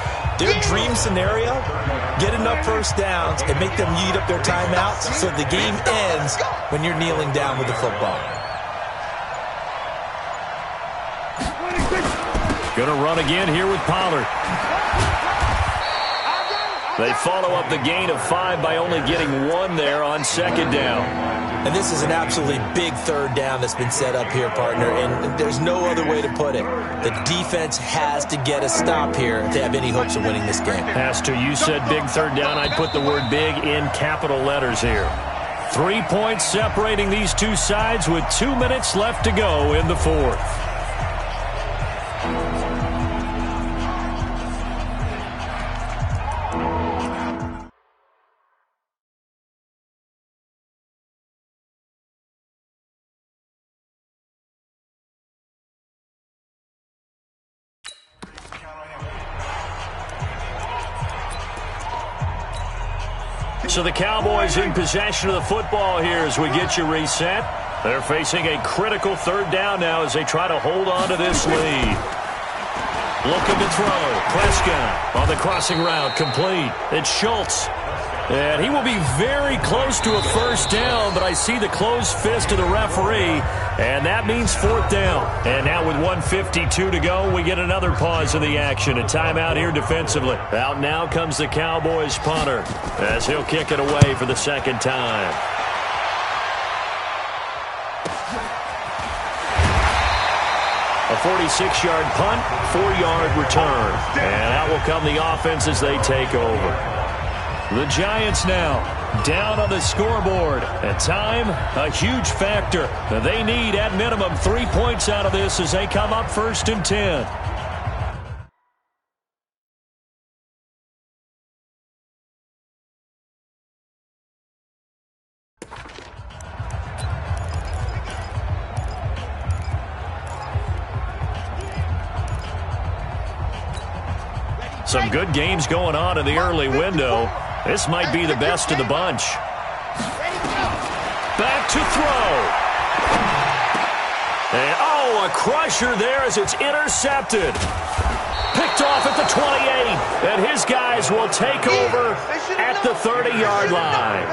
Their dream scenario, get enough first downs and make them eat up their timeouts so the game ends when you're kneeling down with the football. Going to run again here with Pollard. They follow up the gain of 5 by only getting 1 there on second down. And this is an absolutely big third down that's been set up here, partner, and there's no other way to put it. The defense has to get a stop here if they have any hopes of winning this game. Pastor, you said big third down. I'd put the word big in capital letters here. 3 points separating these two sides with 2 minutes left to go in the fourth. So the Cowboys in possession of the football here as we get you reset. They're facing a critical third down now as they try to hold on to this lead. Looking to throw. Prescott on the crossing route, complete. It's Schultz. And he will be very close to a first down, but I see the closed fist of the referee, and that means fourth down. And now with 1:52 to go, we get another pause in the action. A timeout here defensively. Out now comes the Cowboys punter as he'll kick it away for the second time. A 46-yard punt, 4-yard return. And out will come the offense as they take over. The Giants now down on the scoreboard. At time, a huge factor. They need at minimum 3 points out of this as they come up 1st and 10. Some good games going on in the early window. This might be the best of the bunch. Back to throw. And, a crusher there as it's intercepted. Picked off at the 28. And his guys will take over at the 30-yard line.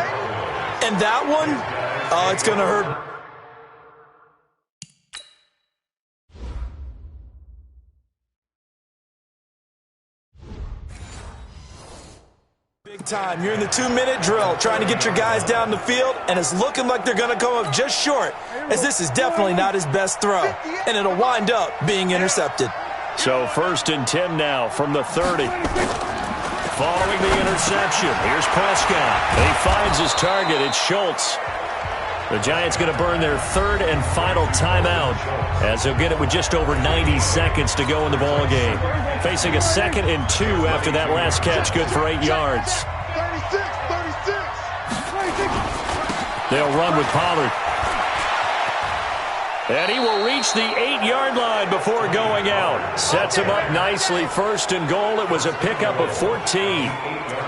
And that one, it's going to hurt. Big time. You're in the 2-minute drill trying to get your guys down the field, and it's looking like they're going to come up just short, as this is definitely not his best throw, and it'll wind up being intercepted. So 1st and 10 now from the 30. Following the interception, here's Prescott. He finds his target. It's Schultz. The Giants going to burn their 3rd and final timeout as they'll get it with just over 90 seconds to go in the ball game. Facing a 2nd and 2 after that last catch, good for 8 yards. 36. They'll run with Pollard. And he will reach the 8-yard line before going out. Sets him up nicely. 1st and goal. It was a pickup of 14.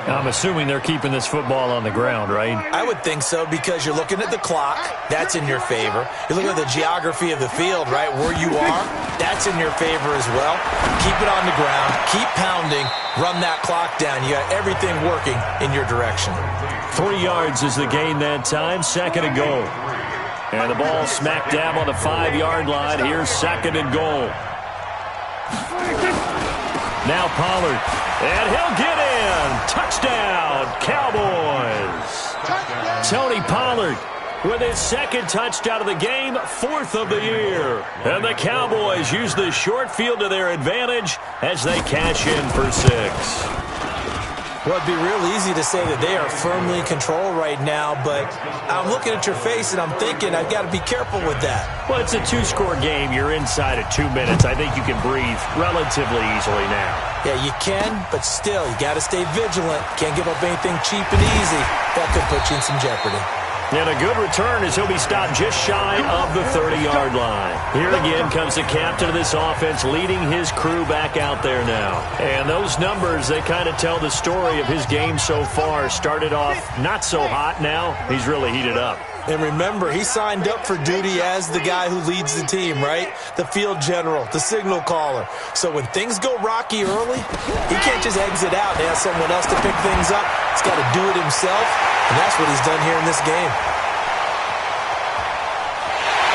I'm assuming they're keeping this football on the ground, right? I would think so, because you're looking at the clock. That's in your favor. You're looking at the geography of the field, right? Where you are, that's in your favor as well. Keep it on the ground. Keep pounding. Run that clock down. You got everything working in your direction. 3 yards is the gain that time. 2nd and goal. And the ball smack dab on the 5-yard line. Here's 2nd and goal. Now Pollard. And he'll get in. Touchdown, Cowboys. Tony Pollard with his 2nd touchdown of the game, 4th of the year. And the Cowboys use the short field to their advantage as they cash in for 6. Well, it'd be real easy to say that they are firmly in control right now, but I'm looking at your face and I'm thinking I've got to be careful with that. Well, it's a 2-score game. You're inside of 2 minutes. I think you can breathe relatively easily now. Yeah, you can, but still, you got to stay vigilant. Can't give up anything cheap and easy. That could put you in some jeopardy. And a good return as he'll be stopped just shy of the 30-yard line. Here again comes the captain of this offense leading his crew back out there now. And those numbers, they kind of tell the story of his game so far. Started off not so hot, now he's really heated up. And remember, he signed up for duty as the guy who leads the team, right? The field general, the signal caller. So when things go rocky early, he can't just exit out and ask someone else to pick things up. He's got to do it himself, and that's what he's done here in this game.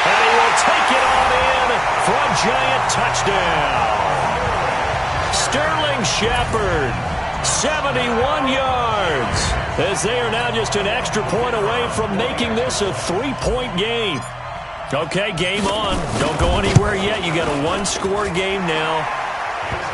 And he will take it on in for a giant touchdown. Sterling Shepard, 71 yards, as they are now just an extra point away from making this a 3-point game. Okay, game on. Don't go anywhere yet. You got a one-score game now.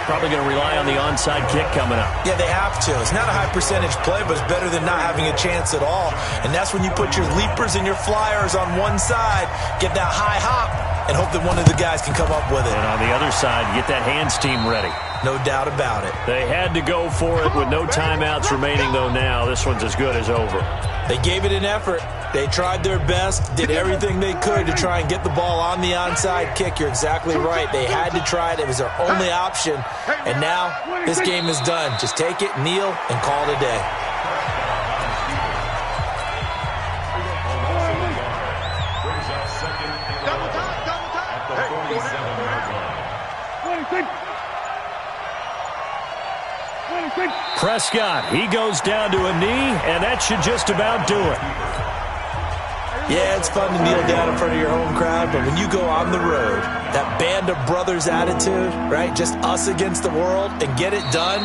Probably going to rely on the onside kick coming up. Yeah, they have to. It's not a high-percentage play, but it's better than not having a chance at all. And that's when you put your leapers and your flyers on one side, get that high hop, and hope that one of the guys can come up with it. And on the other side, get that hands team ready. No doubt about it. They had to go for it with no timeouts remaining, though, now. This one's as good as over. They gave it an effort. They tried their best, did everything they could to try and get the ball on the onside kick. You're exactly right. They had to try it. It was their only option. And now this game is done. Just take it, kneel, and call it a day. Prescott, he goes down to a knee, and that should just about do it. Yeah, it's fun to kneel down in front of your home crowd, but when you go on the road, that band of brothers attitude, right, just us against the world, and get it done,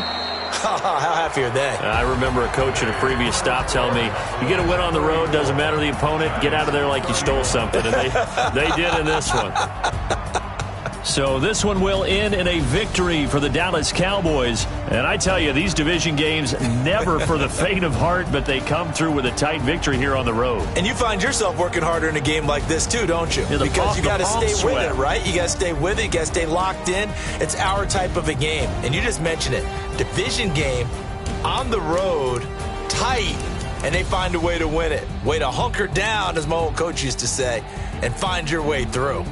how happy are they? I remember a coach in a previous stop telling me, you get a win on the road, doesn't matter the opponent, get out of there like you stole something, and they did in this one. So this one will end in a victory for the Dallas Cowboys. And I tell you, these division games, never for the faint of heart, but they come through with a tight victory here on the road. And you find yourself working harder in a game like this too, don't you? Yeah, because you got to stay sweat with it, right? You got to stay with it. You got to stay locked in. It's our type of a game. And you just mentioned it. Division game, on the road, tight, and they find a way to win it. Way to hunker down, as my old coach used to say, and find your way through.